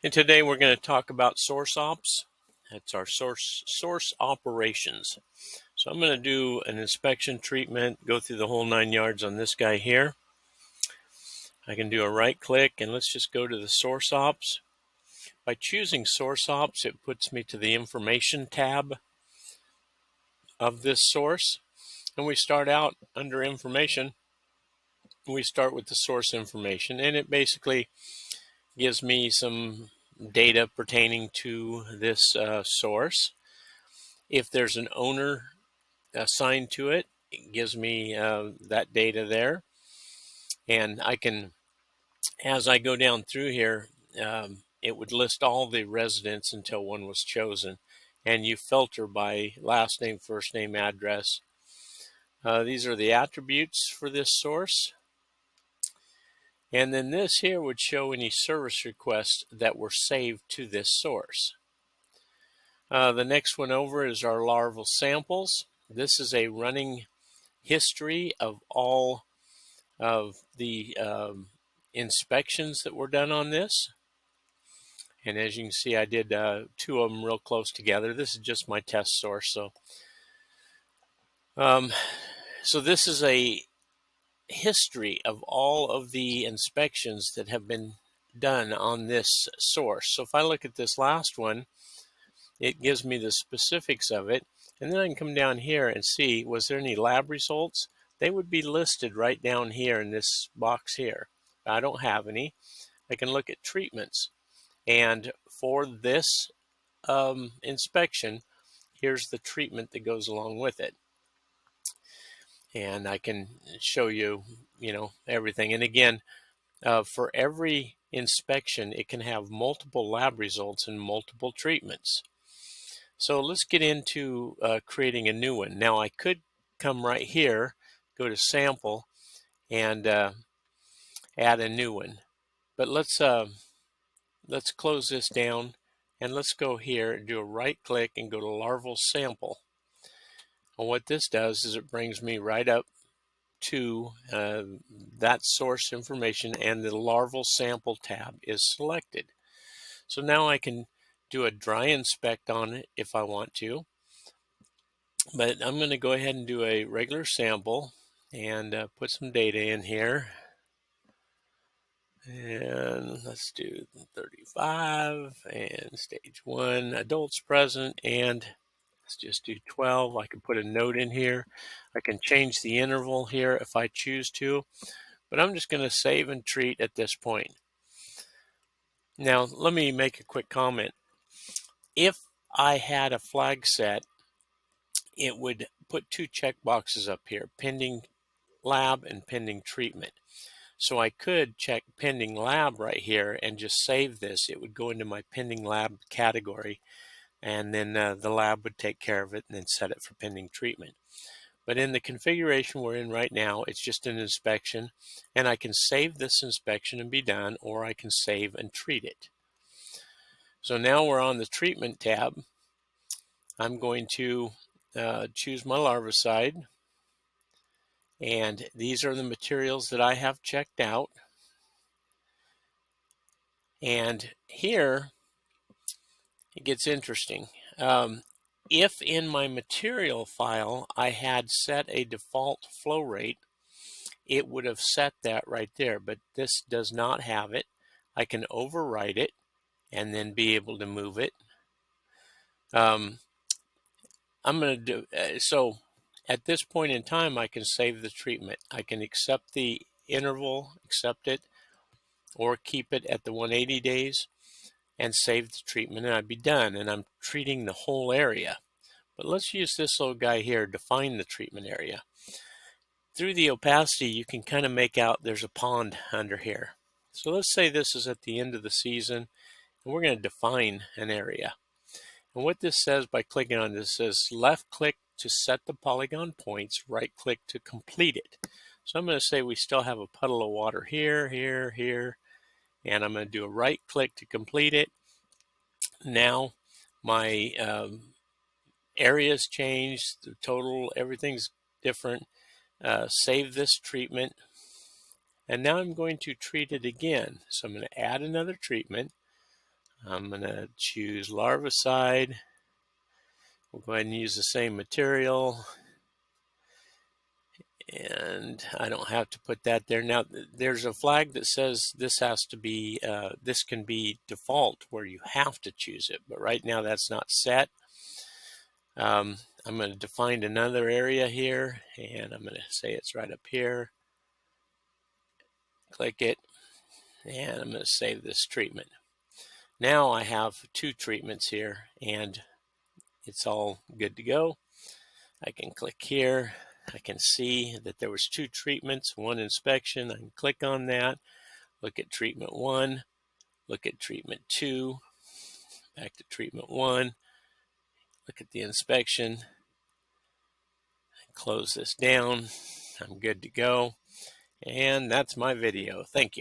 And today we're going to talk about source ops. That's our source operations. So I'm going to do an inspection treatment, go through the whole 9 yards on this guy here. I can do a right click and let's just go to the source ops. By choosing source ops, it puts me to the information tab of this source. And we start out under information. We start with the source information, and it basically gives me some data pertaining to this source. If there's an owner assigned to it, it gives me that data there. And I can, as I go down through here, it would list all the residents until one was chosen. And you filter by last name, first name, address. These are the attributes for this source. And then this here would show any service requests that were saved to this source. The next one over is our larval samples. This is a running history of all of the inspections that were done on this. And as you can see, I did two of them real close together. This is just my test source. So this is a history of all of the inspections that have been done on this source. So if I look at this last one, it gives me the specifics of it. And then I can come down here and see, was there any lab results? They would be listed right down here in this box here. I don't have any. I can look at treatments. And for this inspection, here's the treatment that goes along with it. And I can show you, everything. And again, for every inspection, it can have multiple lab results and multiple treatments. So let's get into creating a new one. Now I could come right here, go to sample, and add a new one. But let's close this down, and let's go here and do a right click and go to larval sample. And what this does is it brings me right up to that source information, and the larval sample tab is selected. So now I can do a dry inspect on it if I want to. But I'm going to go ahead and do a regular sample and put some data in here. And let's do 35 and stage 1, adults present, and let's just do 12. I can put a note in here. I can change the interval here if I choose to, but I'm just going to save and treat at this point. Now, let me make a quick comment. If I had a flag set, it would put two check boxes up here, pending lab and pending treatment. So I could check pending lab right here and just save this. It would go into my pending lab category, and then the lab would take care of it and then set it for pending treatment. But in the configuration we're in right now, it's just an inspection, and I can save this inspection and be done, or I can save and treat it. So now we're on the treatment tab. I'm going to choose my larvicide, and these are the materials that I have checked out. And here it gets interesting. If in my material file I had set a default flow rate, it would have set that right there, but this does not have it. I can overwrite it and then be able to move it. I'm going to do so. At this point in time, I can save the treatment. I can accept the interval, accept it, or keep it at the 180 days and save the treatment, and I'd be done. And I'm treating the whole area. But let's use this little guy here, define the treatment area. Through the opacity, you can kind of make out there's a pond under here. So let's say this is at the end of the season, and we're going to define an area. And what this says by clicking on this is left click to set the polygon points, right click to complete it. So I'm going to say we still have a puddle of water here, here, here, and I'm going to do a right click to complete it. Now my area's changed, the total, everything's different. Save this treatment, and now I'm going to treat it again. So I'm going to add another treatment. I'm going to choose larvicide. We'll go ahead and use the same material. And I don't have to put that there. Now, there's a flag that says this has to be, this can be default where you have to choose it. But right now that's not set. I'm going to define another area here, and I'm going to say it's right up here. Click it, and I'm going to save this treatment. Now I have 2 treatments here, and it's all good to go. I can click here. I can see that there was 2 treatments, 1 inspection. I can click on that, look at treatment 1, look at treatment 2, back to treatment 1, look at the inspection, close this down. I'm good to go. And that's my video. Thank you.